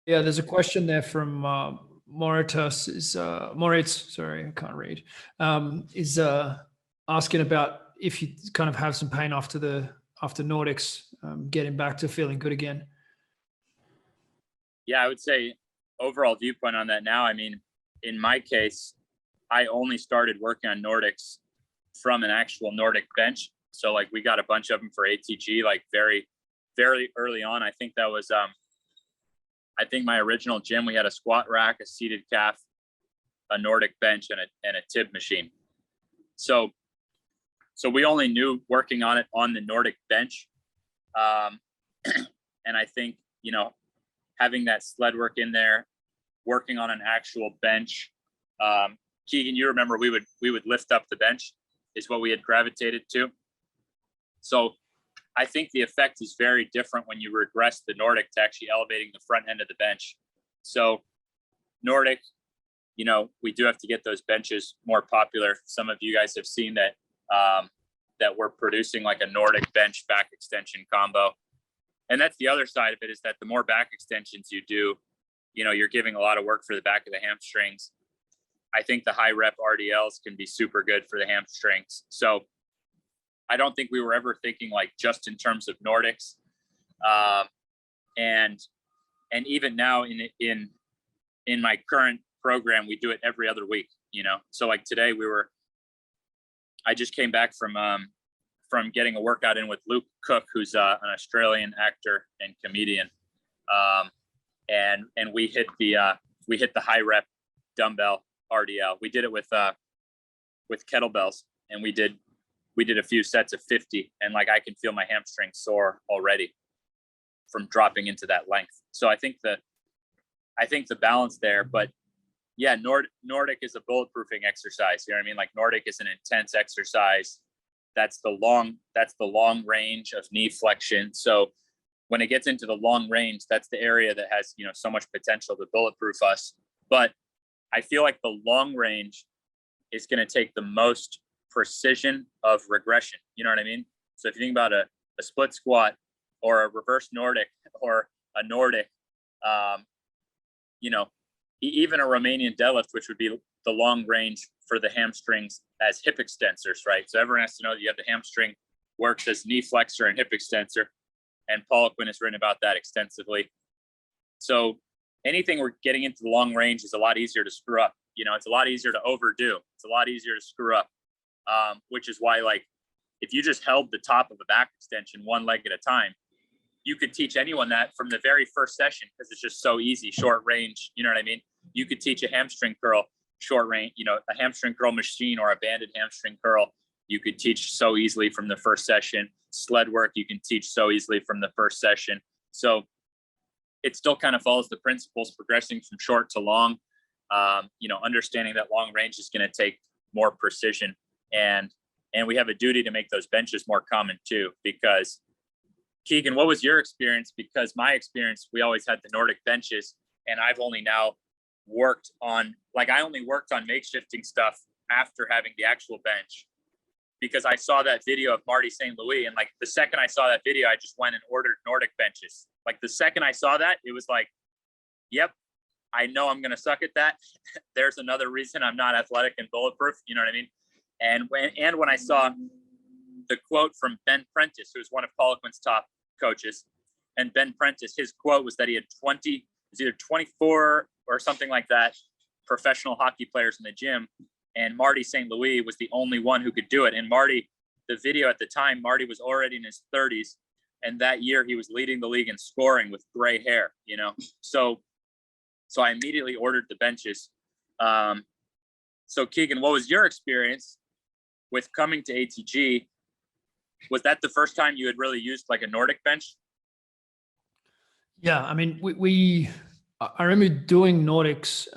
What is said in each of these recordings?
Yeah, there's a question there from Moritus Moritz, sorry, I can't read. Is asking about if you kind of have some pain after Nordics, getting back to feeling good again. Yeah, I would say overall viewpoint on that now. I mean, in my case, I only started working on Nordics from an actual Nordic bench. So like we got a bunch of them for ATG, like very, very early on. I think that was, I think my original gym, we had a squat rack, a seated calf, a Nordic bench, and a tib machine. So we only knew working on it on the Nordic bench. And I think, you know, having that sled work in there, working on an actual bench. Keegan, you remember we would lift up the bench is what we had gravitated to. So I think the effect is very different when you regress the Nordic to actually elevating the front end of the bench. So Nordic, you know, we do have to get those benches more popular. Some of you guys have seen that, that we're producing like a Nordic bench back extension combo. And that's the other side of it, is that the more back extensions you do, you know, you're giving a lot of work for the back of the hamstrings. I think the high rep RDLs can be super good for the hamstrings. So I don't think we were ever thinking like just in terms of Nordics. And even now in my current program, we do it every other week, you know? So like today I just came back from getting a workout in with Luke Cook, who's an Australian actor and comedian. And we hit the high rep dumbbell RDL. We did it with kettlebells, and we did a few sets of 50, and like I can feel my hamstrings sore already from dropping into that length. So I think the balance there, but yeah, Nordic is a bulletproofing exercise. You know what I mean? Like Nordic is an intense exercise. That's the long range of knee flexion. So when it gets into the long range, that's the area that has, you know, so much potential to bulletproof us. But I feel like the long range is going to take the most precision of regression. You know what I mean? So if you think about a split squat or a reverse Nordic or a Nordic, you know, even a Romanian deadlift, which would be the long range for the hamstrings as hip extensors, right? So everyone has to know that you have the hamstring works as knee flexor and hip extensor. And Paul Quinn has written about that extensively. So anything we're getting into the long range is a lot easier to screw up. You know, it's a lot easier to overdo. It's a lot easier to screw up, which is why, like, if you just held the top of a back extension one leg at a time, you could teach anyone that from the very first session, because it's just so easy, short range. You know what I mean? You could teach a hamstring curl short range, you know, a hamstring curl machine or a banded hamstring curl. You could teach so easily from the first session. Sled work, you can teach so easily from the first session. So it still kind of follows the principles, progressing from short to long, you know, understanding that long range is going to take more precision. And we have a duty to make those benches more common too, because Keegan, what was your experience? Because my experience, we always had the Nordic benches, and I've only now worked on, like, I only worked on makeshifting stuff after having the actual bench, because I saw that video of Marty St. Louis. And like the second I saw that video, I just went and ordered Nordic benches. Like the second I saw that, it was like, yep, I know I'm going to suck at that. There's another reason I'm not athletic and bulletproof. You know what I mean? And when I saw the quote from Ben Prentice, who's one of Paul Quinn's top coaches, and Ben Prentice, his quote was that he had 24 or something like that, professional hockey players in the gym. And Marty St. Louis was the only one who could do it. And Marty, the video at the time, Marty was already in his 30s. And that year he was leading the league in scoring with gray hair, you know? So I immediately ordered the benches. So Keegan, what was your experience with coming to ATG? Was that the first time you had really used like a Nordic bench? Yeah, I mean, I remember doing Nordics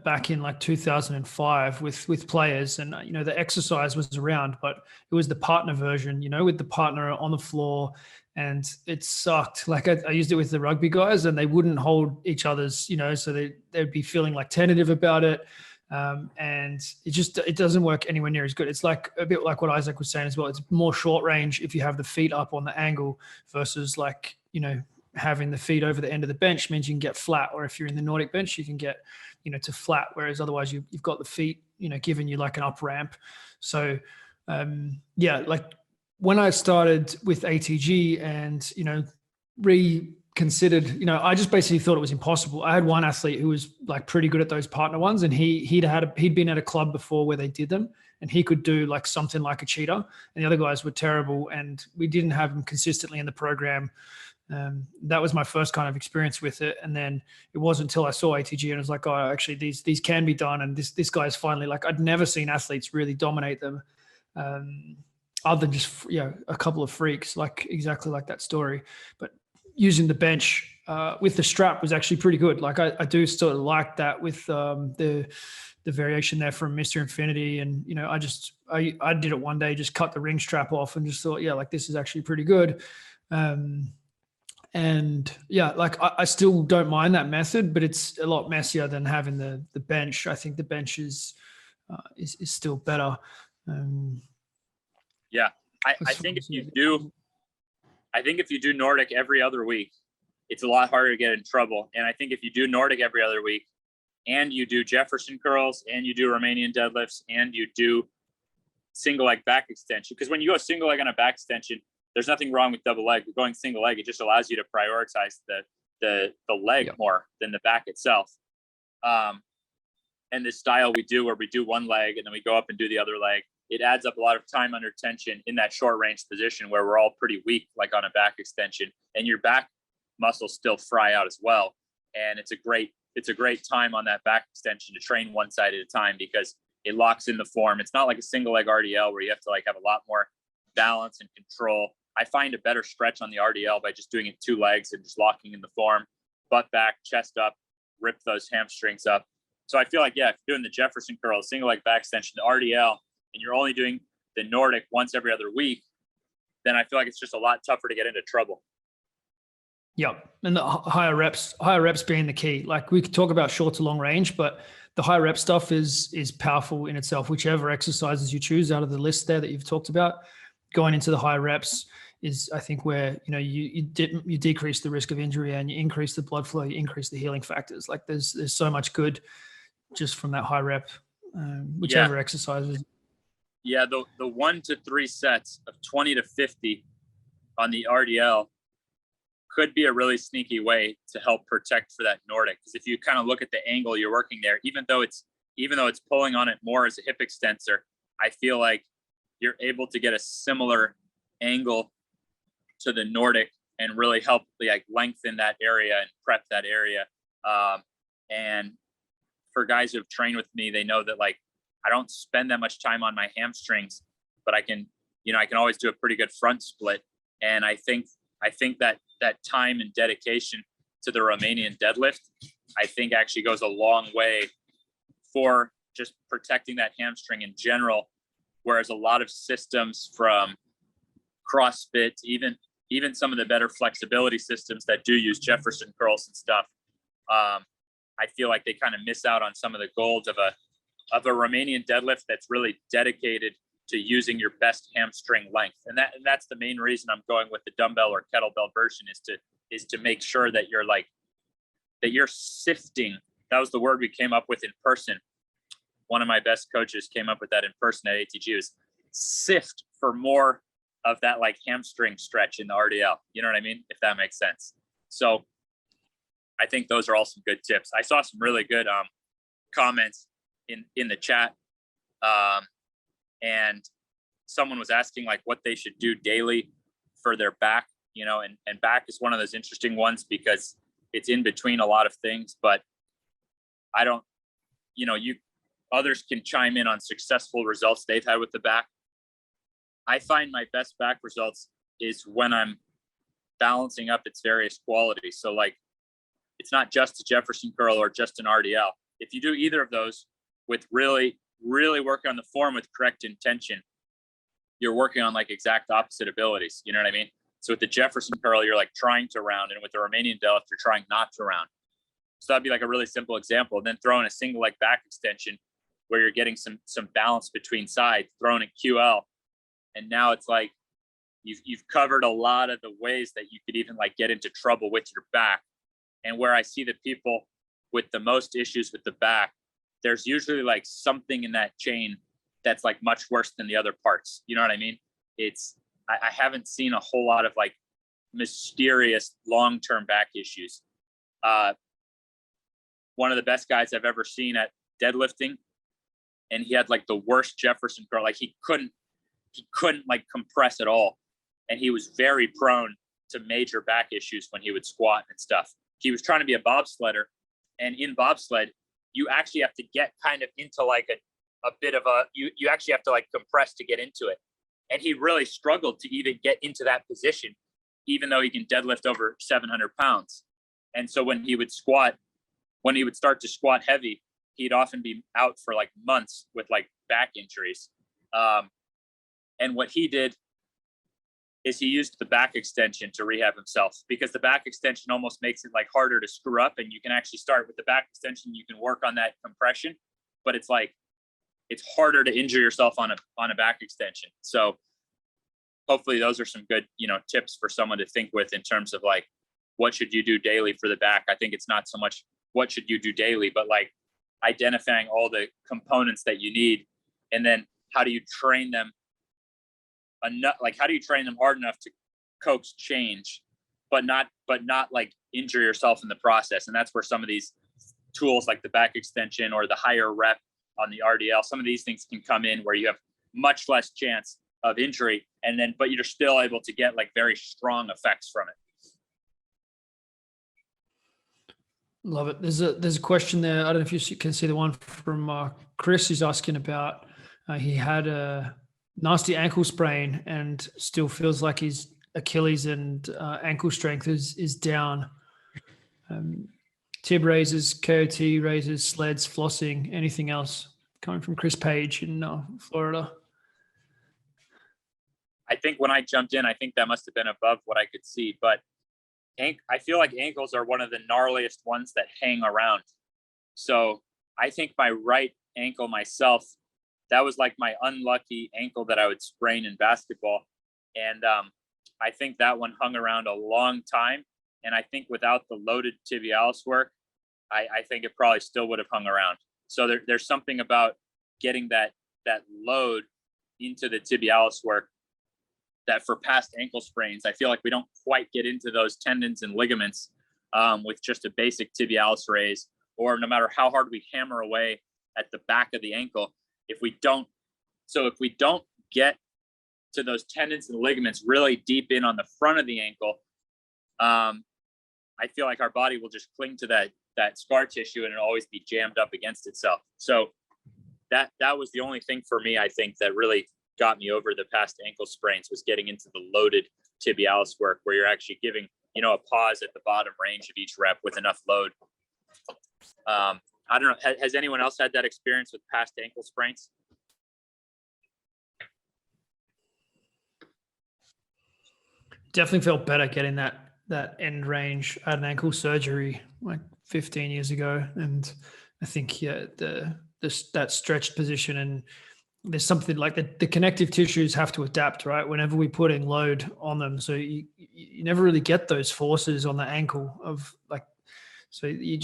back in like 2005 with players, and you know, the exercise was around, but it was the partner version, you know, with the partner on the floor, and it sucked. Like I used it with the rugby guys, and they wouldn't hold each other's, you know, so they'd be feeling like tentative about it. And it doesn't work anywhere near as good. It's like a bit like what Isaac was saying as well. It's more short range if you have the feet up on the angle versus like, you know, having the feet over the end of the bench means you can get flat, or if you're in the Nordic bench, you can get, to flat, whereas otherwise you've got the feet, giving you like an up ramp. So like when I started with ATG and, reconsidered, I just basically thought it was impossible. I had one athlete who was like pretty good at those partner ones, and he'd been at a club before where they did them, and he could do like something like a cheetah, and the other guys were terrible, and we didn't have them consistently in the program. That was my first kind of experience with it. And then it wasn't until I saw ATG and I was like, oh, actually these can be done. And this guy's finally, like, I'd never seen athletes really dominate them. Other than just, a couple of freaks, like exactly like that story. But using the bench with the strap was actually pretty good. Like I do sort of like that with the variation there from Mr. Infinity. And, I did it one day, just cut the ring strap off and just thought, like, this is actually pretty good. And like I still don't mind that method, but it's a lot messier than having the bench. I think the bench is still better. I think if you do Nordic every other week, it's a lot harder to get in trouble. And I think if you do Nordic every other week and you do Jefferson curls and you do Romanian deadlifts and you do single leg back extension, because when you go single leg on a back extension, there's nothing wrong with double leg. But going single leg, it just allows you to prioritize the leg more than the back itself. And this style we do where we do one leg and then we go up and do the other leg, it adds up a lot of time under tension in that short range position where we're all pretty weak, like on a back extension, and your back muscles still fry out as well. And it's a great time on that back extension to train one side at a time because it locks in the form. It's not like a single leg RDL where you have to like have a lot more balance and control. I find a better stretch on the RDL by just doing it two legs and just locking in the form, butt back, chest up, rip those hamstrings up. So I feel like, if you're doing the Jefferson curl, single leg back extension, the RDL, and you're only doing the Nordic once every other week, then I feel like it's just a lot tougher to get into trouble. Yep. And the higher reps being the key. Like we could talk about short to long range, but the high rep stuff is powerful in itself. Whichever exercises you choose out of the list there that you've talked about, going into the high reps is, I think, where you decrease the risk of injury and you increase the blood flow, you increase the healing factors. Like there's so much good just from that high rep, whichever exercises. Yeah, the 1 to 3 sets of 20 to 50 on the RDL could be a really sneaky way to help protect for that Nordic. Because if you kind of look at the angle you're working there, even though it's pulling on it more as a hip extensor, I feel like you're able to get a similar angle to the Nordic and really help like lengthen that area and prep that area. And for guys who've trained with me, they know that like I don't spend that much time on my hamstrings, but I can always do a pretty good front split. And I think that time and dedication to the Romanian deadlift, I think actually goes a long way for just protecting that hamstring in general. Whereas a lot of systems from CrossFit, even some of the better flexibility systems that do use Jefferson curls and stuff, I feel like they kind of miss out on some of the goals of a Romanian deadlift that's really dedicated to using your best hamstring length. And that's the main reason I'm going with the dumbbell or kettlebell version is to make sure that you're sifting. That was the word we came up with in person. One of my best coaches came up with that in person at ATG, is sift for more of that like hamstring stretch in the RDL. You know what I mean? If that makes sense. So I think those are all some good tips. I saw some really good comments in the chat. And someone was asking like what they should do daily for their back, and back is one of those interesting ones because it's in between a lot of things, but I don't, others can chime in on successful results they've had with the back. I find my best back results is when I'm balancing up its various qualities. So like, it's not just a Jefferson curl or just an RDL. If you do either of those with really, really working on the form with correct intention, you're working on like exact opposite abilities. You know what I mean? So with the Jefferson curl, you're like trying to round, and with the Romanian deadlift, you're trying not to round. So that'd be like a really simple example. And then throwing a single leg back extension where you're getting some balance between sides, throwing a QL. And now it's like you've covered a lot of the ways that you could even like get into trouble with your back. And where I see the people with the most issues with the back, there's usually like something in that chain that's like much worse than the other parts. You know what I mean? I haven't seen a whole lot of like mysterious long-term back issues. One of the best guys I've ever seen at deadlifting, and he had like the worst Jefferson curl. Like he couldn't like compress at all. And he was very prone to major back issues when he would squat and stuff. He was trying to be a bobsledder, and in bobsled, you actually have to get kind of into like a bit of you actually have to like compress to get into it. And he really struggled to even get into that position, even though he can deadlift over 700 pounds. And so when he would start to squat heavy, he'd often be out for like months with like back injuries. And what he did is he used the back extension to rehab himself, because the back extension almost makes it like harder to screw up. And you can actually start with the back extension. You can work on that compression, but it's harder to injure yourself on a back extension. So hopefully those are some good, tips for someone to think with in terms of like, what should you do daily for the back? I think it's not so much what should you do daily, but like identifying all the components that you need. And then how do you train them enough? Like, how do you train them hard enough to coax change, but not like injure yourself in the process? And that's where some of these tools like the back extension or the higher rep on the RDL, some of these things can come in where you have much less chance of injury, but you're still able to get like very strong effects from it. Love it. There's a question there. I don't know if you can see the one from Chris. He's asking about he had a nasty ankle sprain and still feels like his Achilles and ankle strength is down. Tib raises, KOT raises, sleds, flossing, anything else? Coming from Chris Page in Florida. I think when I jumped in, I think that must have been above what I could see, but I feel like ankles are one of the gnarliest ones that hang around. So I think my right ankle myself, that was like my unlucky ankle that I would sprain in basketball. And I think that one hung around a long time. And I think without the loaded tibialis work, I think it probably still would have hung around. So there's something about getting that load into the tibialis work that for past ankle sprains, I feel like we don't quite get into those tendons and ligaments with just a basic tibialis raise, or no matter how hard we hammer away at the back of the ankle, if we don't get to those tendons and ligaments really deep in on the front of the ankle, I feel like our body will just cling to that scar tissue and it'll always be jammed up against itself. So that was the only thing for me, I think, that really got me over the past ankle sprains, was getting into the loaded tibialis work where you're actually giving, a pause at the bottom range of each rep with enough load. I don't know. Has anyone else had that experience with past ankle sprains? Definitely felt better getting that end range. I had an ankle surgery like 15 years ago, and I think that stretched position, and there's something like the connective tissues have to adapt, right? Whenever we're putting load on them, so you never really get those forces on the ankle of like, so you're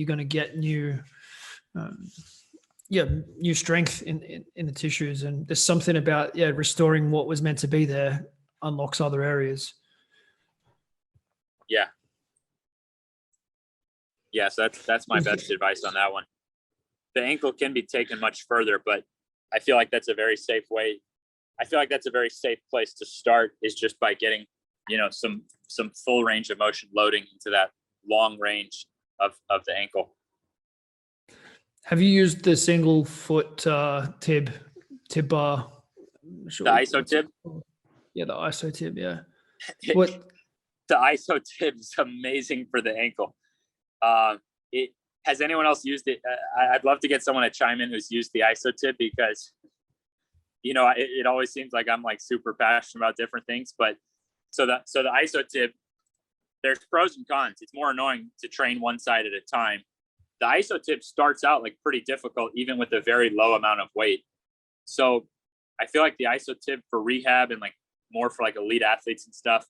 gonna get new strength in the tissues, and there's something about restoring what was meant to be there unlocks other areas. So that's my best advice on that one. The ankle can be taken much further, but I feel like that's a very safe way. I feel like that's a very safe place to start, is just by getting, some full range of motion loading into that long range of the ankle. Have you used the single foot tib bar? The iso tib? Yeah, the iso tib, yeah. What? The iso tib is amazing for the ankle. Has anyone else used it? I'd love to get someone to chime in who's used the iso tib, because, it always seems like I'm like super passionate about different things. But so the iso tib, there's pros and cons. It's more annoying to train one side at a time. The iso tib starts out like pretty difficult, even with a very low amount of weight. So I feel like the iso tib for rehab and like more for like elite athletes and stuff.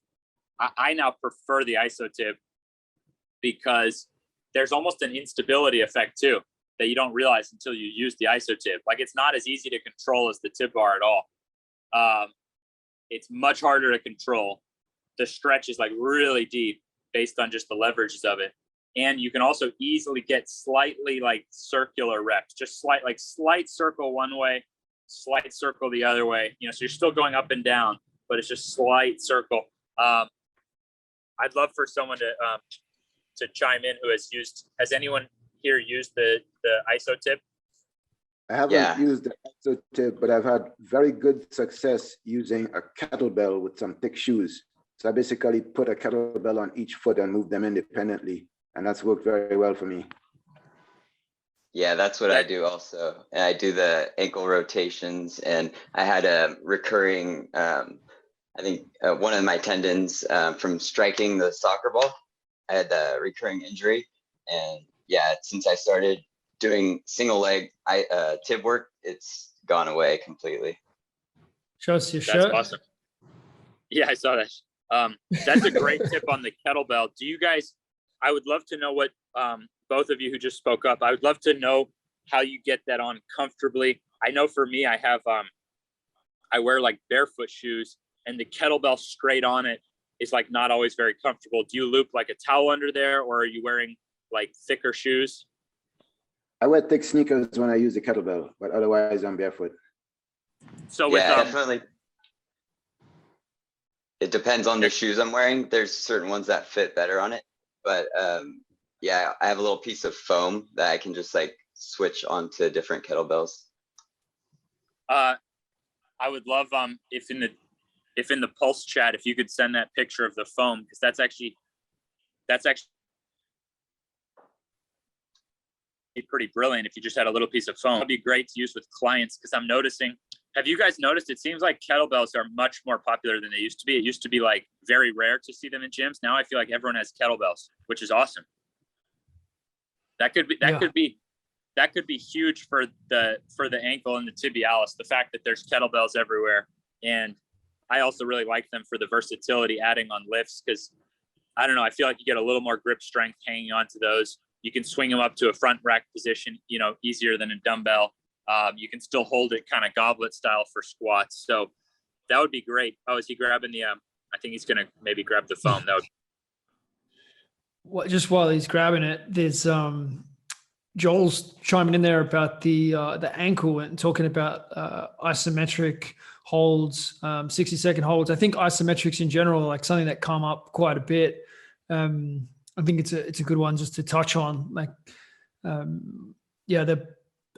I now prefer the iso tib because there's almost an instability effect too that you don't realize until you use the iso tib. Like it's not as easy to control as the tib bar at all. It's much harder to control. The stretch is like really deep based on just the leverages of it. And you can also easily get slightly like circular reps, just slight circle one way, slight circle the other way, you know, so you're still going up and down, but it's just slight circle. I'd love for someone to chime in who has anyone here used the iso tib? I haven't used the iso tib, but I've had very good success using a kettlebell with some thick shoes. So I basically put a kettlebell on each foot and move them independently. And that's worked very well for me. Yeah, that's what I do also. And I do the ankle rotations, and I had a recurring, I think one of my tendons from striking the soccer ball, I had a recurring injury. And yeah, since I started doing single leg tib work, it's gone away completely. Show us your shirt. That's awesome. Yeah, I saw that. That's a great tip on the kettlebell. Do you guys, I would love to know what both of you who just spoke up, I would love to know how you get that on comfortably. I know for me, I wear like barefoot shoes, and the kettlebell straight on it is like not always very comfortable. Do you loop like a towel under there, or are you wearing like thicker shoes? I wear thick sneakers when I use the kettlebell, but otherwise I'm barefoot. So with, definitely. It depends on the shoes I'm wearing. There's certain ones that fit better on it, but yeah, I have a little piece of foam that I can just like switch onto different kettlebells. I would love if in the Pulse chat, if you could send that picture of the foam, because that's actually pretty brilliant. If you just had a little piece of foam, it'd be great to use with clients, because I'm noticing. Have you guys noticed? It seems like kettlebells are much more popular than they used to be. It used to be like very rare to see them in gyms. Now I feel like everyone has kettlebells, which is awesome. That could be huge for the ankle and the tibialis. The fact that there's kettlebells everywhere, and I also really like them for the versatility, adding on lifts, because I don't know, I feel like you get a little more grip strength hanging onto those. You can swing them up to a front rack position, you know, easier than a dumbbell. You can still hold it kind of goblet style for squats. So that would be great. Oh, is he grabbing the, I think he's going to maybe grab the foam. That would. Well, just while he's grabbing it, there's Joel's chiming in there about the ankle and talking about isometric holds, 60-second holds. I think isometrics in general are like something that come up quite a bit. I think it's a good one just to touch on. Like, I'm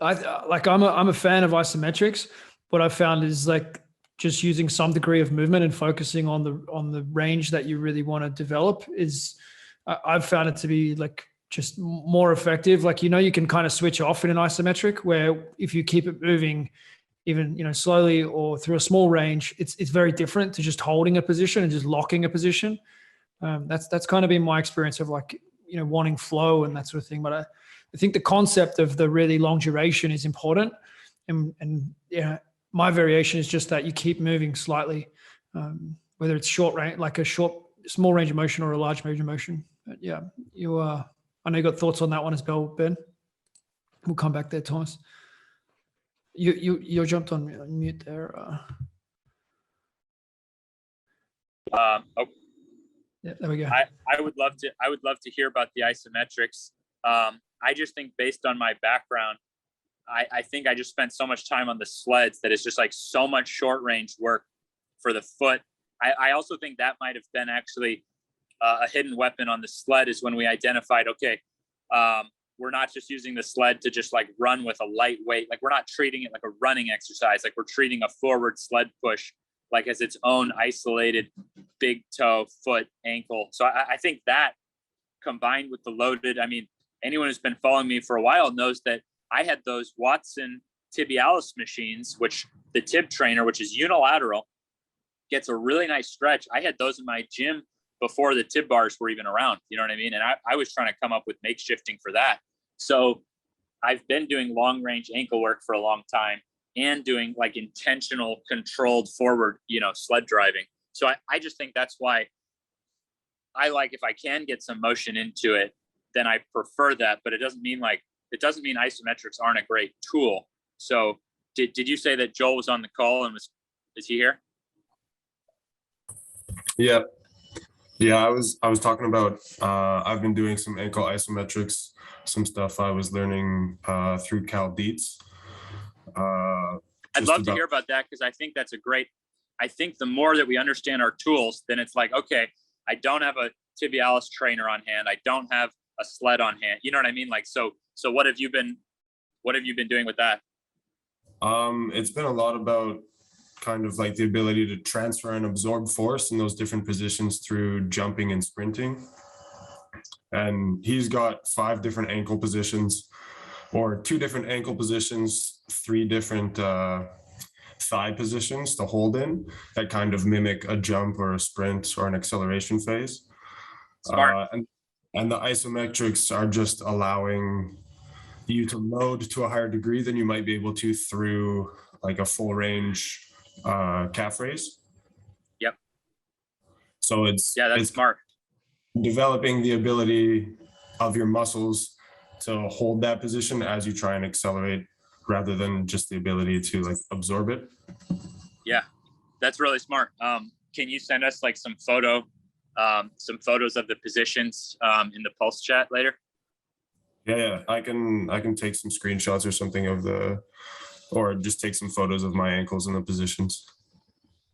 a fan of isometrics. What I've found is like just using some degree of movement and focusing on the range that you really want to develop is, I've found it to be like just more effective. Like, you know, you can kind of switch off in an isometric, where if you keep it moving, even, you know, slowly or through a small range, it's very different to just holding a position and just locking a position. That's kind of been my experience of like, you know, wanting flow and that sort of thing. But I think the concept of the really long duration is important. And yeah, my variation is just that you keep moving slightly, whether it's short range, like a small range of motion or a large range of motion. But yeah, I know you got thoughts on that one as well, Ben. We'll come back there, Thomas. You jumped on mute there. Okay. Yeah, there we go. I would love to hear about the isometrics. I just think based on my background, I think I just spent so much time on the sleds that it's just like so much short range work for the foot. I also think that might have been actually a hidden weapon on the sled, is when we identified, okay, we're not just using the sled to just like run with a light weight. Like, we're not treating it like a running exercise. Like, we're treating a forward sled push like as its own isolated big toe, foot, ankle. So I think that combined with the loaded, I mean, anyone who's been following me for a while knows that I had those Watson tibialis machines, which the tib trainer, which is unilateral, gets a really nice stretch. I had those in my gym before the tib bars were even around. You know what I mean? And I was trying to come up with makeshifting for that. So I've been doing long range ankle work for a long time. and doing like intentional controlled forward, sled driving. So I just think that's why I like, if I can get some motion into it, then I prefer that. But it doesn't mean isometrics aren't a great tool. So did you say that Joel was on the call and is he here? Yeah. I was talking about, I've been doing some ankle isometrics, some stuff I was learning through Cal Dietz. I'd love to hear about that, because I think that's I think the more that we understand our tools, then it's like, okay, I don't have a tibialis trainer on hand. I don't have a sled on hand. You know what I mean? Like, so what have you been doing with that? It's been a lot about kind of like the ability to transfer and absorb force in those different positions through jumping and sprinting. And he's got 5 different ankle positions, or 2 different ankle positions, 3 different thigh positions to hold in that kind of mimic a jump or a sprint or an acceleration phase. Smart. And the isometrics are just allowing you to load to a higher degree than you might be able to through like a full range calf raise. Yep. So it's smart. Developing the ability of your muscles to hold that position as you try and accelerate, rather than just the ability to like absorb it. Yeah, that's really smart. Can you send us like some photos of the positions in the Pulse chat later? Yeah, I can take some screenshots or something or just take some photos of my ankles and the positions.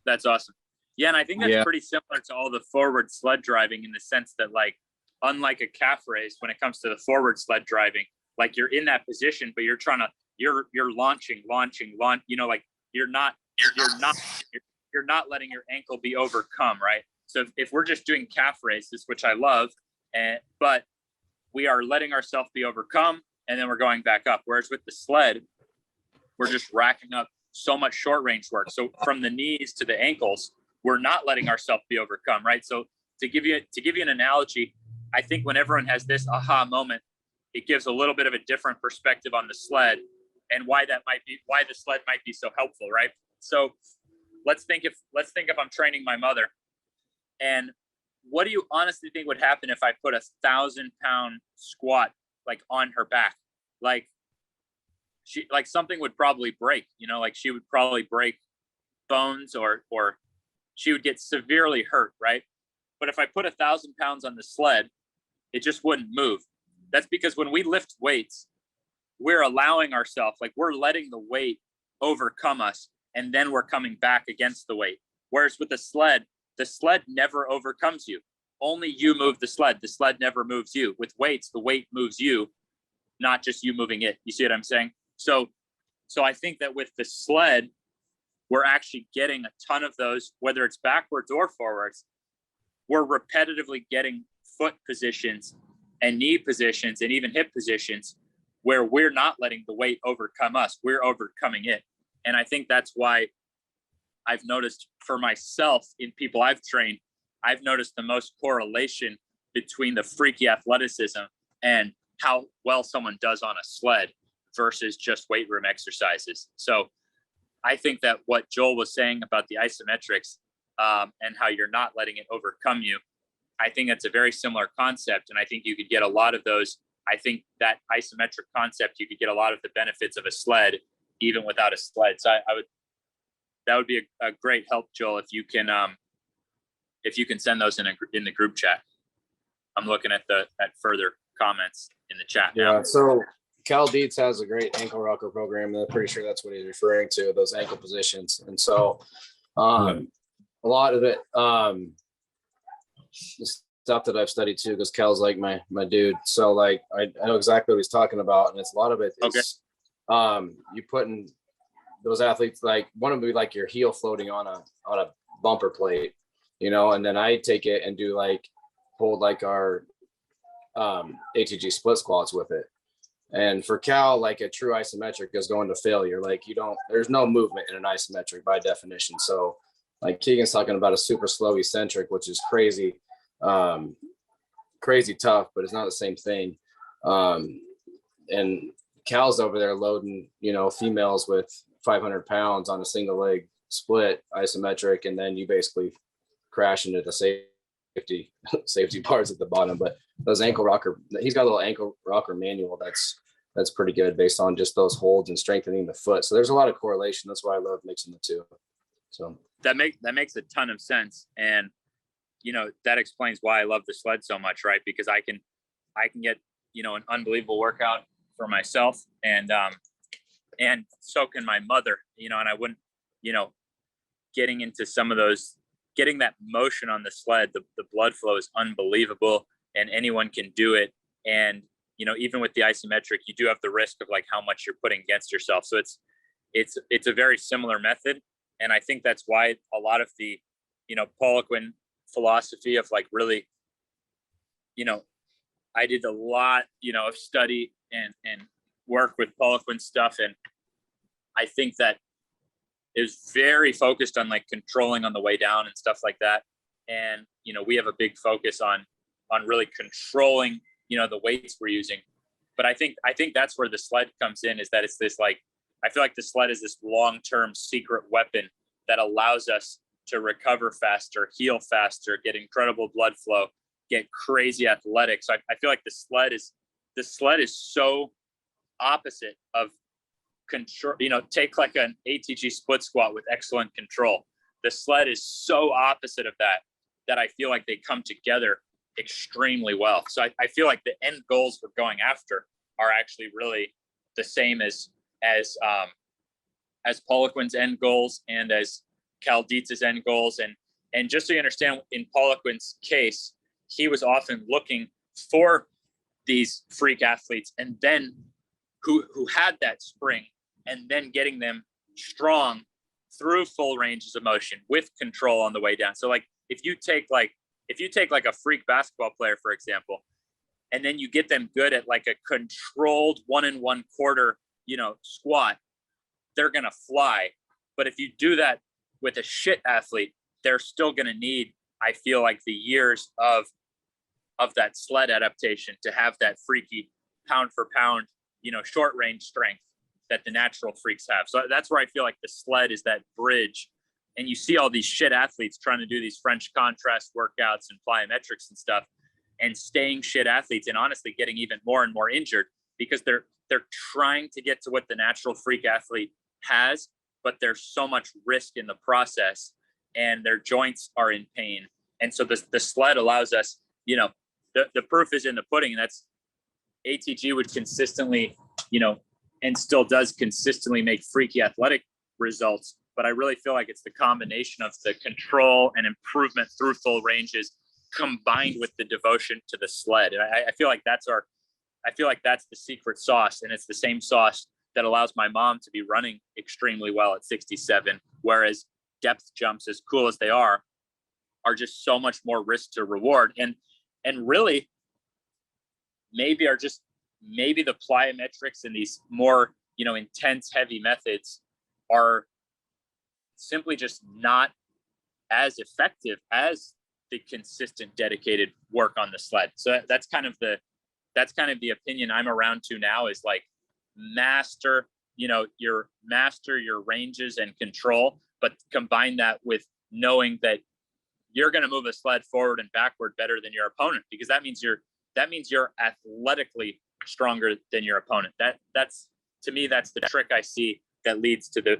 That's awesome. Yeah, and I think that's pretty similar to all the forward sled driving, in the sense that, like, unlike a calf raise, when it comes to the forward sled driving, like, you're in that position, but you're launching, like you're not letting your ankle be overcome, right? So if we're just doing calf raises, which I love, but we are letting ourselves be overcome, and then we're going back up. Whereas with the sled, we're just racking up so much short range work. So from the knees to the ankles, we're not letting ourselves be overcome, right? So to give you an analogy, I think when everyone has this aha moment, it gives a little bit of a different perspective on the sled, and why the sled might be so helpful, right? So let's think if I'm training my mother, and what do you honestly think would happen if I put 1,000-pound squat like on her back? Like something would probably break, like she would probably break bones, or she would get severely hurt, right? But if I put 1,000 pounds on the sled, it just wouldn't move. That's because when we lift weights, we're allowing ourselves, like, we're letting the weight overcome us, and then we're coming back against the weight. Whereas with the sled never overcomes you. Only you move the sled. The sled never moves you. With weights, the weight moves you, not just you moving it. You see what I'm saying? So I think that with the sled, we're actually getting a ton of those, whether it's backwards or forwards. We're repetitively getting foot positions and knee positions and even hip positions where we're not letting the weight overcome us. We're overcoming it. And I think that's why I've noticed for myself, in people I've trained, I've noticed the most correlation between the freaky athleticism and how well someone does on a sled versus just weight room exercises. So I think that what Joel was saying about the isometrics and how you're not letting it overcome you, I think that's a very similar concept. And I think you could get a lot of those. I think that isometric concept, you could get a lot of the benefits of a sled even without a sled. So that would be a great help, Joel, if you can send those in the group chat. I'm looking at further comments in the chat now. Yeah, so Cal Dietz has a great ankle rocker program, and I'm pretty sure that's what he's referring to, those ankle positions. And so a lot of it, the stuff that I've studied too, because Cal's like my dude. So like I know exactly what he's talking about, and it's a lot of it is you putting those athletes, like one of them be like your heel floating on a bumper plate, and then I take it and do hold our ATG split squats with it. And for Cal, like a true isometric is going to failure. Like there's no movement in an isometric by definition. So like Keegan's talking about a super slow eccentric, which is crazy tough, but it's not the same thing. And Cal's over there loading, females with 500 pounds on a single leg split isometric, and then you basically crash into the safety bars at the bottom. But those ankle rocker, he's got a little ankle rocker manual that's pretty good based on just those holds and strengthening the foot. So there's a lot of correlation. That's why I love mixing the two. So that makes a ton of sense. And, you know, that explains why I love the sled so much, right? Because I can get, you know, an unbelievable workout for myself, and so can my mother, you know, and I wouldn't, you know, getting into some of those, getting that motion on the sled, the blood flow is unbelievable, and anyone can do it. And, you know, even with the isometric, you do have the risk of like how much you're putting against yourself. So it's a very similar method. And I think that's why a lot of the, you know, Poliquin philosophy of like really, you know, I did a lot, you know, of study and work with Poliquin stuff. And I think that is very focused on like controlling on the way down and stuff like that. And, you know, we have a big focus on really controlling, you know, the weights we're using. But I think that's where the sled comes in, is that it's this like, I feel like the sled is this long-term secret weapon that allows us to recover faster, heal faster, get incredible blood flow, get crazy athletic. So I feel like the sled is so opposite of control. You know, take like an ATG split squat with excellent control. The sled is so opposite of that I feel like they come together extremely well. So I feel like the end goals we're going after are actually really the same as Poliquin's end goals and as Cal Dietz's end goals. And just so you understand, in Poliquin's case, he was often looking for these freak athletes, and then who had that spring, and then getting them strong through full ranges of motion with control on the way down. So like if you take like a freak basketball player, for example, and then you get them good at like a controlled 1 1/4, you know, squat, they're going to fly. But if you do that with a shit athlete, they're still going to need, I feel like, the years of that sled adaptation to have that freaky pound for pound, you know, short range strength that the natural freaks have. So that's where I feel like the sled is that bridge. And you see all these shit athletes trying to do these French contrast workouts and plyometrics and stuff, and staying shit athletes, and honestly getting even more and more injured because they're trying to get to what the natural freak athlete has, but there's so much risk in the process and their joints are in pain. And so the sled allows us, you know, the proof is in the pudding, and that's ATG would consistently, you know, and still does consistently make freaky athletic results. But I really feel like it's the combination of the control and improvement through full ranges combined with the devotion to the sled. And I feel like that's the secret sauce. And it's the same sauce that allows my mom to be running extremely well at 67, whereas depth jumps, as cool as they are just so much more risk to reward. And really maybe the plyometrics and these more, you know, intense, heavy methods are simply just not as effective as the consistent, dedicated work on the sled. So that's kind of the opinion I'm around to now, is like master your ranges and control, but combine that with knowing that you're going to move a sled forward and backward better than your opponent, because that means you're athletically stronger than your opponent. That's to me, that's the trick I see that leads to the,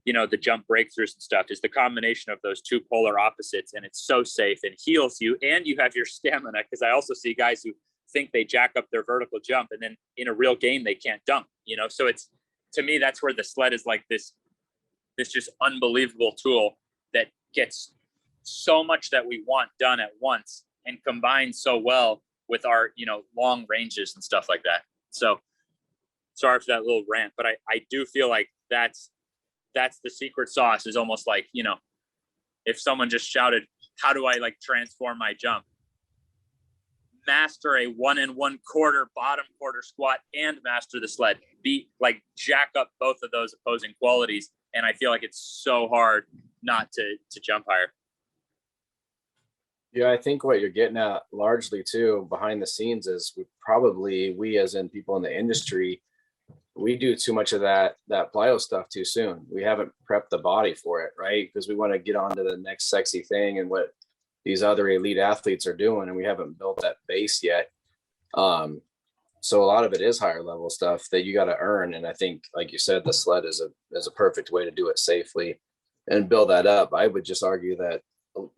you know, the jump breakthroughs and stuff, is the combination of those two polar opposites. And it's so safe and heals you, and you have your stamina. Because I also see guys who think they jack up their vertical jump, and then in a real game they can't dunk, you know. So it's, to me, that's where the sled is like this just unbelievable tool that gets so much that we want done at once and combines so well with our, you know, long ranges and stuff like that. So sorry for that little rant, but I do feel like that's the secret sauce, is almost like, you know, if someone just shouted, how do I like transform my jump? Master a 1 1/4 bottom quarter squat and master the sled. Jack up both of those opposing qualities. And I feel like it's so hard not to jump higher. Yeah, I think what you're getting at largely too behind the scenes is we as in people in the industry, we do too much of that plyo stuff too soon. We haven't prepped the body for it, right? Because we want to get on to the next sexy thing and what these other elite athletes are doing, and we haven't built that base yet. So a lot of it is higher level stuff that you got to earn. And I think, like you said, the sled is a perfect way to do it safely and build that up. I would just argue that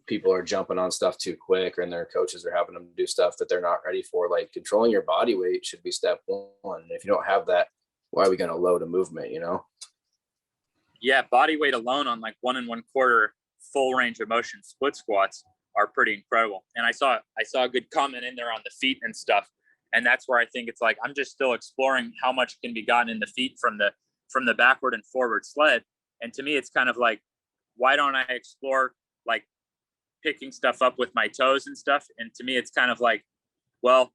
people are jumping on stuff too quick, and their coaches are having them do stuff that they're not ready for. Like, controlling your body weight should be step one. And if you don't have that, why are we going to load a movement, Yeah. Body weight alone on like 1 1/4 full range of motion split squats are pretty incredible. And I saw a good comment in there on the feet and stuff. And that's where I think it's like, I'm just still exploring how much can be gotten in the feet from the backward and forward sled. And to me, it's kind of like, why don't I explore like picking stuff up with my toes and stuff? And to me, it's kind of like, well,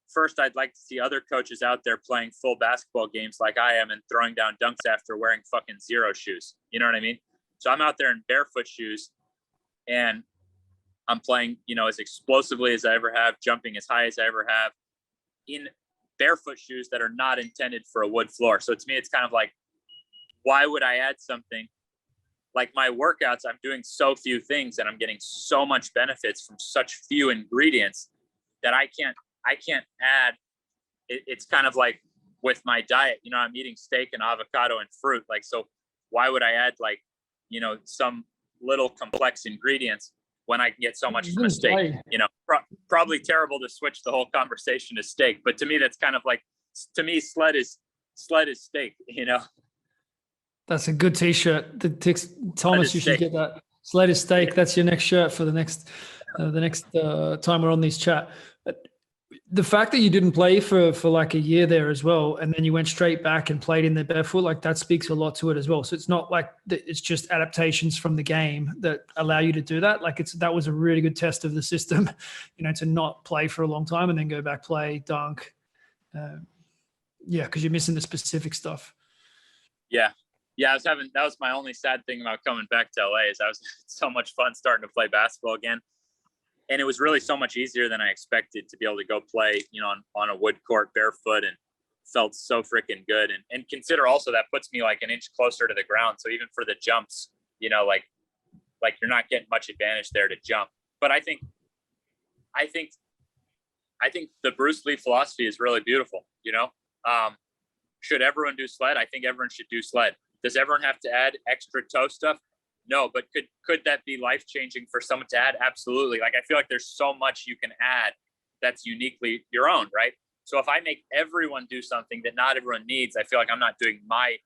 first, I'd like to see other coaches out there playing full basketball games like I am and throwing down dunks after wearing fucking zero shoes. You know what I mean? So I'm out there in barefoot shoes and I'm playing, as explosively as I ever have, jumping as high as I ever have in barefoot shoes that are not intended for a wood floor. So to me, it's kind of like, why would I add something? Like my workouts, I'm doing so few things and I'm getting so much benefits from such few ingredients that I can't add. It's kind of like with my diet, I'm eating steak and avocado and fruit. Like, so why would I add like, some little complex ingredients when I can get so much from a steak? Probably terrible to switch the whole conversation to steak, but to me, that's kind of like, to me, sled is steak, That's a good t-shirt. Thomas, you should get that. Sled is steak. That's your next shirt for the next time we're on this chat. The fact that you didn't play for like a year there as well, and then you went straight back and played in the barefoot, like that speaks a lot to it as well. So it's not like it's just adaptations from the game that allow you to do that. Like that was a really good test of the system, to not play for a long time and then go back, play, dunk. Because you're missing the specific stuff. Yeah. Yeah, that was my only sad thing about coming back to LA is I was so much fun starting to play basketball again. And it was really so much easier than I expected to be able to go play, on a wood court barefoot, and felt so freaking good. And consider also that puts me like an inch closer to the ground. So even for the jumps, like you're not getting much advantage there to jump. But I think the Bruce Lee philosophy is really beautiful. Should everyone do sled? I think everyone should do sled. Does everyone have to add extra toe stuff? No, but could that be life-changing for someone to add? Absolutely. Like, I feel like there's so much you can add that's uniquely your own, right? So if I make everyone do something that not everyone needs, I feel like I'm not doing my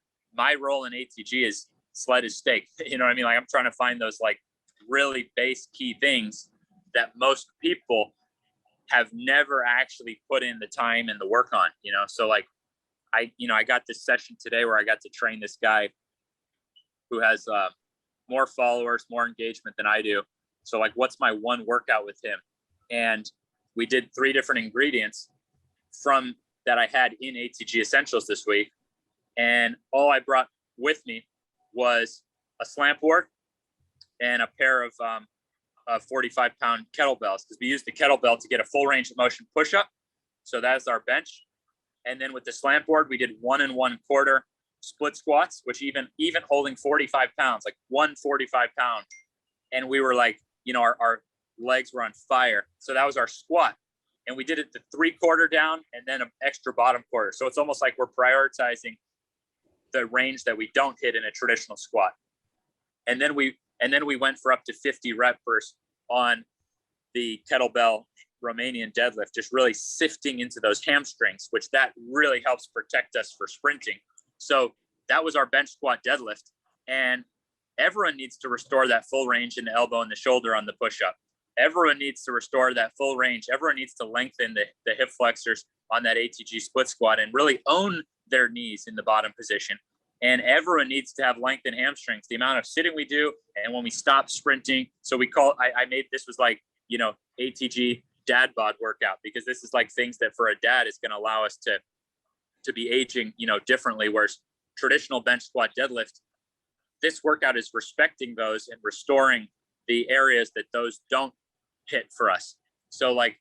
role in ATG is sled is steak. You know what I mean? Like, I'm trying to find those like really base key things that most people have never actually put in the time and the work on, So like, I got this session today where I got to train this guy who has more followers, more engagement than I do. So like, what's my one workout with him? And we did 3 different ingredients from that I had in ATG Essentials this week. And all I brought with me was a slant board and a pair of 45-pound kettlebells, because we used the kettlebell to get a full range of motion push-up. So that's our bench. And then with the slant board, we did 1 1/4 split squats, which even holding 45 pounds, like 145 pound. And we were like, our legs were on fire. So that was our squat. And we did it the 3/4 down and then an extra bottom quarter. So it's almost like we're prioritizing the range that we don't hit in a traditional squat. And then we went for up to 50 reps on the kettlebell Romanian deadlift, just really sifting into those hamstrings, which that really helps protect us for sprinting. So that was our bench squat deadlift. And everyone needs to restore that full range in the elbow and the shoulder on the push-up. Everyone needs to restore that full range. Everyone needs to lengthen the hip flexors on that ATG split squat and really own their knees in the bottom position. And everyone needs to have length in hamstrings, the amount of sitting we do. And when we stop sprinting, so I made, this was like, ATG dad bod workout, because this is like things that for a dad is going to allow us to be aging, differently. Whereas traditional bench squat deadlift, this workout is respecting those and restoring the areas that those don't hit for us. So like,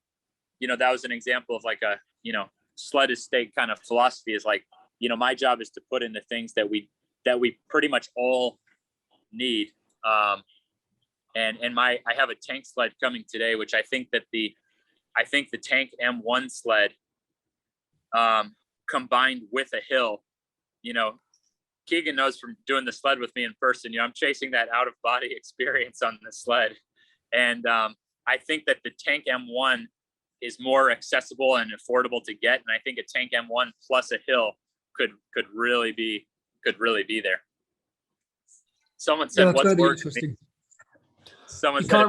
that was an example of like a, sled is steak kind of philosophy, is like, my job is to put in the things that we pretty much all need. I have a tank sled coming today, which I think the tank M1 sled, combined with a hill, Keegan knows from doing the sled with me in person, I'm chasing that out of body experience on the sled. And I think that the tank M1 is more accessible and affordable to get. And I think a tank M1 plus a hill could really be there. Someone said, what's interesting? Someone said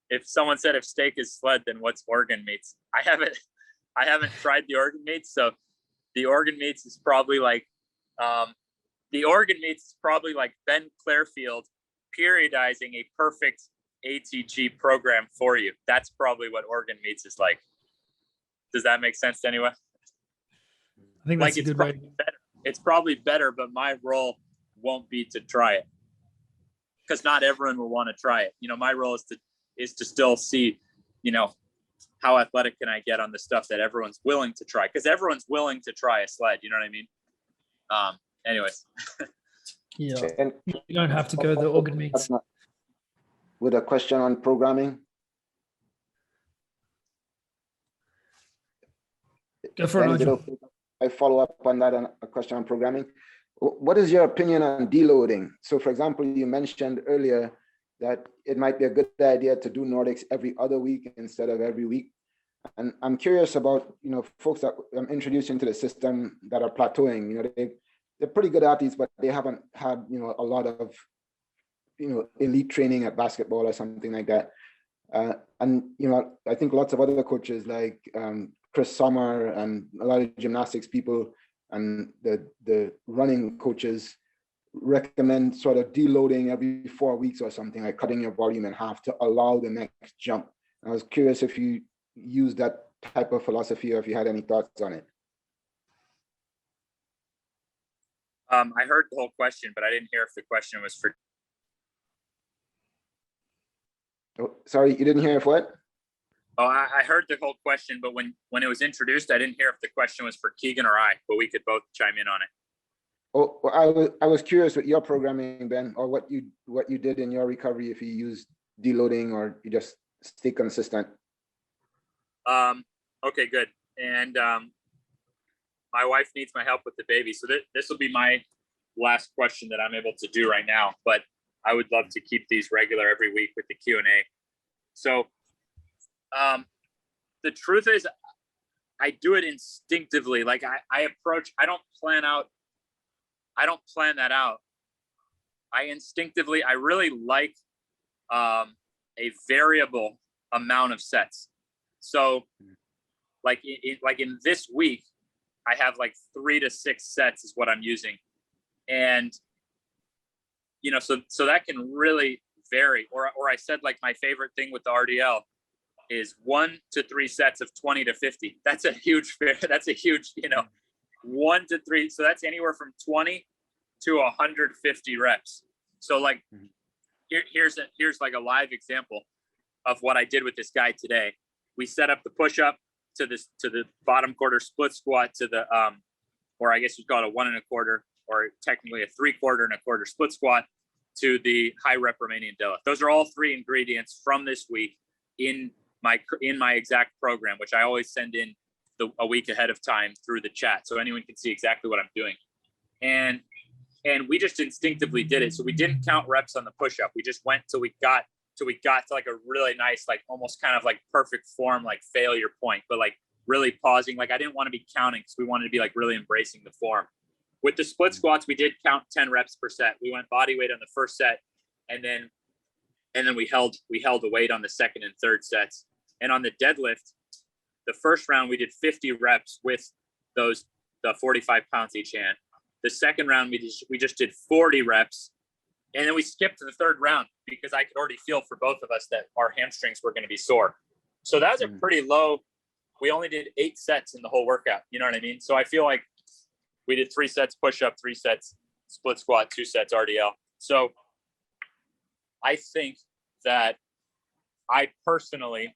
if someone said if steak is sled, then what's organ meats? I haven't tried the organ meats. So the organ meats is probably like Ben Clarefield periodizing a perfect ATG program for you. That's probably what organ meats is like. Does that make sense to anyone? I think that's a good way. It's probably better, but my role won't be to try it, because not everyone will want to try it. My role is to still see, how athletic can I get on the stuff that everyone's willing to try, because everyone's willing to try a sled. You know what I mean? Anyways. Yeah, and you don't have to go the organ meats. With a question on programming. Go for it. I follow up on that, on a question on programming. What is your opinion on deloading? So for example, you mentioned earlier that it might be a good idea to do Nordics every other week instead of every week. And I'm curious about, folks that I'm introducing to the system that are plateauing. They're pretty good athletes, but they haven't had, a lot of, elite training at basketball or something like that. And I think lots of other coaches like Chris Sommer and a lot of gymnastics people and the running coaches recommend sort of deloading every 4 weeks or something, like cutting your volume in half to allow the next jump. I was curious if you use that type of philosophy or if you had any thoughts on it. I heard the whole question, but I didn't hear if the question was for. Oh, sorry, you didn't hear if what? Oh, I heard the whole question, but when it was introduced, I didn't hear if the question was for Keegan or I, but we could both chime in on it. Oh, well, I was curious with your programming, Ben, or what you did in your recovery, if you used deloading or you just stay consistent. Okay, good. And my wife needs my help with the baby, so this will be my last question that I'm able to do right now. But I would love to keep these regular every week with the Q&A. So, the truth is, I do it instinctively. Like I don't plan that out. I really like a variable amount of sets. So like in this week, I have like 3 to 6 sets is what I'm using. And, so that can really vary. Or I said, like, my favorite thing with the RDL is 1 to 3 sets of 20 to 50. That's a huge, 1 to 3. So that's anywhere from 20 to 150 reps. So like, here's like a live example of what I did with this guy today. We set up the push up to the bottom quarter split squat to the, or I guess you'd call it a 1 1/4, or technically a 3/4 and a quarter split squat to the high rep Romanian deadlift. Those are all 3 ingredients from this week in my exact program, which I always send in a week ahead of time through the chat, so anyone can see exactly what I'm doing. And we just instinctively did it. So we didn't count reps on the push-up. We just went till we got to like a really nice, like almost kind of like perfect form, like failure point, but like really pausing. Like I didn't want to be counting because we wanted to be like really embracing the form. With the split squats, we did count 10 reps per set. We went body weight on the first set, and then we held the weight on the second and third sets. And on the deadlift, the first round we did 50 reps with the 45 pounds each hand. The second round we just did 40 reps, and then we skipped to the third round because I could already feel for both of us that our hamstrings were going to be sore. So that was a pretty low. We only did 8 sets in the whole workout. You know what I mean? So I feel like we did 3 sets push up, 3 sets split squat, 2 sets RDL. So I think that I personally,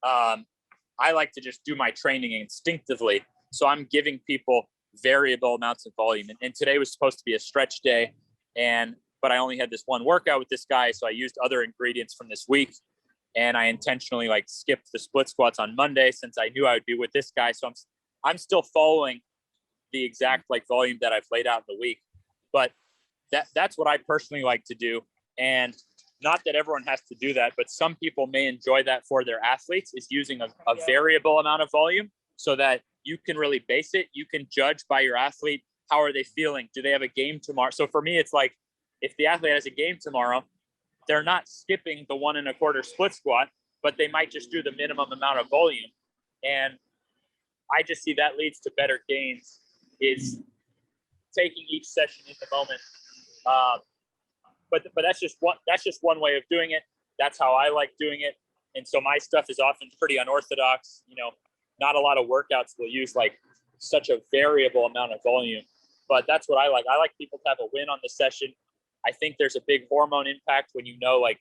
I like to just do my training instinctively. So I'm giving people variable amounts of volume. And today was supposed to be a stretch day, but I only had this one workout with this guy. So I used other ingredients from this week, and I intentionally like skipped the split squats on Monday since I knew I would be with this guy. So I'm still following the exact like volume that I've laid out in the week, but that's what I personally like to do. And not that everyone has to do that, but some people may enjoy that for their athletes, is using a variable amount of volume so that you can really base it. You can judge by your athlete. How are they feeling? Do they have a game tomorrow? So for me, it's like, if the athlete has a game tomorrow, they're not skipping the 1 1/4 split squat, but they might just do the minimum amount of volume. And I just see that leads to better gains, is taking each session in the moment. But that's just one way of doing it. That's how I like doing it. And so my stuff is often pretty unorthodox. You know, not a lot of workouts will use like such a variable amount of volume, but that's what I like. I like people to have a win on the session. I think there's a big hormone impact when you know, like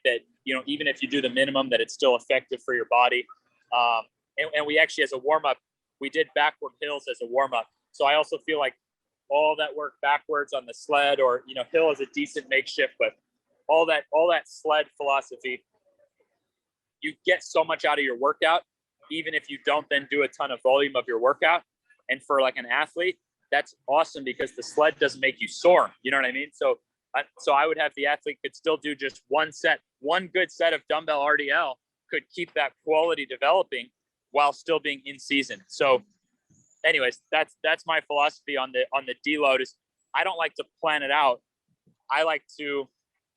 that, you know, even if you do the minimum, that it's still effective for your body. And we actually, as a warm up, we did backward hills as a warm up. So I also feel like all that work backwards on the sled, or, you know, hill is a decent makeshift, but all that sled philosophy, you get so much out of your workout, even if you don't then do a ton of volume of your workout. And for like an athlete, that's awesome because the sled doesn't make you sore. You know what I mean? So I would have the athlete could still do just one good set of dumbbell RDL could keep that quality developing while still being in season. So anyways, that's my philosophy on the deload. Is I don't like to plan it out. I like to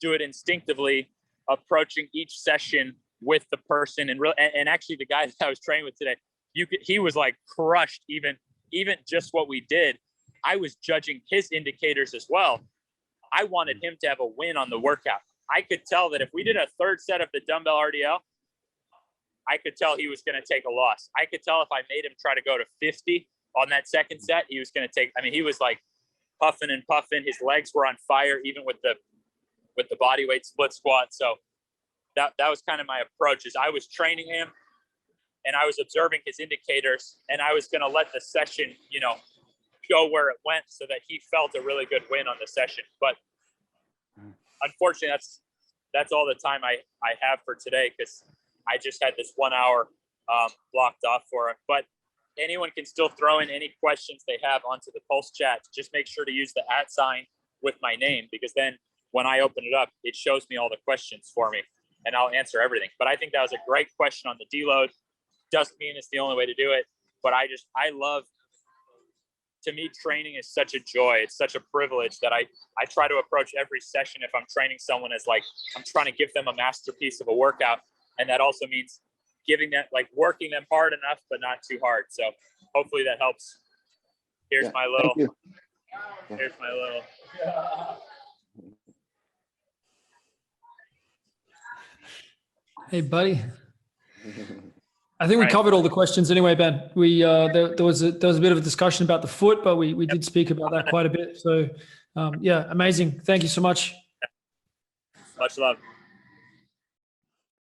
do it instinctively, approaching each session with the person. And actually the guy that I was training with today, he was like crushed, even just what we did. I was judging his indicators as well. I wanted him to have a win on the workout. I could tell that if we did a third set of the dumbbell RDL, I could tell he was going to take a loss. I could tell if I made him try to go to 50 on that second set, he was going to take, I mean, he was like puffing and puffing. His legs were on fire, even with the body weight split squat. So that was kind of my approach. Is I was training him and I was observing his indicators, and I was going to let the session, you know, go where it went so that he felt a really good win on the session. But unfortunately, that's all the time I have for today, because I just had this 1 hour blocked off for it. But anyone can still throw in any questions they have onto the Pulse chat. Just make sure to use the @ sign with my name, because then when I open it up, it shows me all the questions for me and I'll answer everything. But I think that was a great question on the deload. Doesn't mean it's the only way to do it, but I love, to me, training is such a joy. It's such a privilege that I try to approach every session, if I'm training someone, as like, I'm trying to give them a masterpiece of a workout. And that also means giving them, like, working them hard enough, but not too hard. So hopefully that helps. Here's my little, Hey, buddy. I think we covered all the questions anyway, Ben. We there was a bit of a discussion about the foot, but we did speak about that quite a bit. So yeah, amazing. Thank you so much. Much love.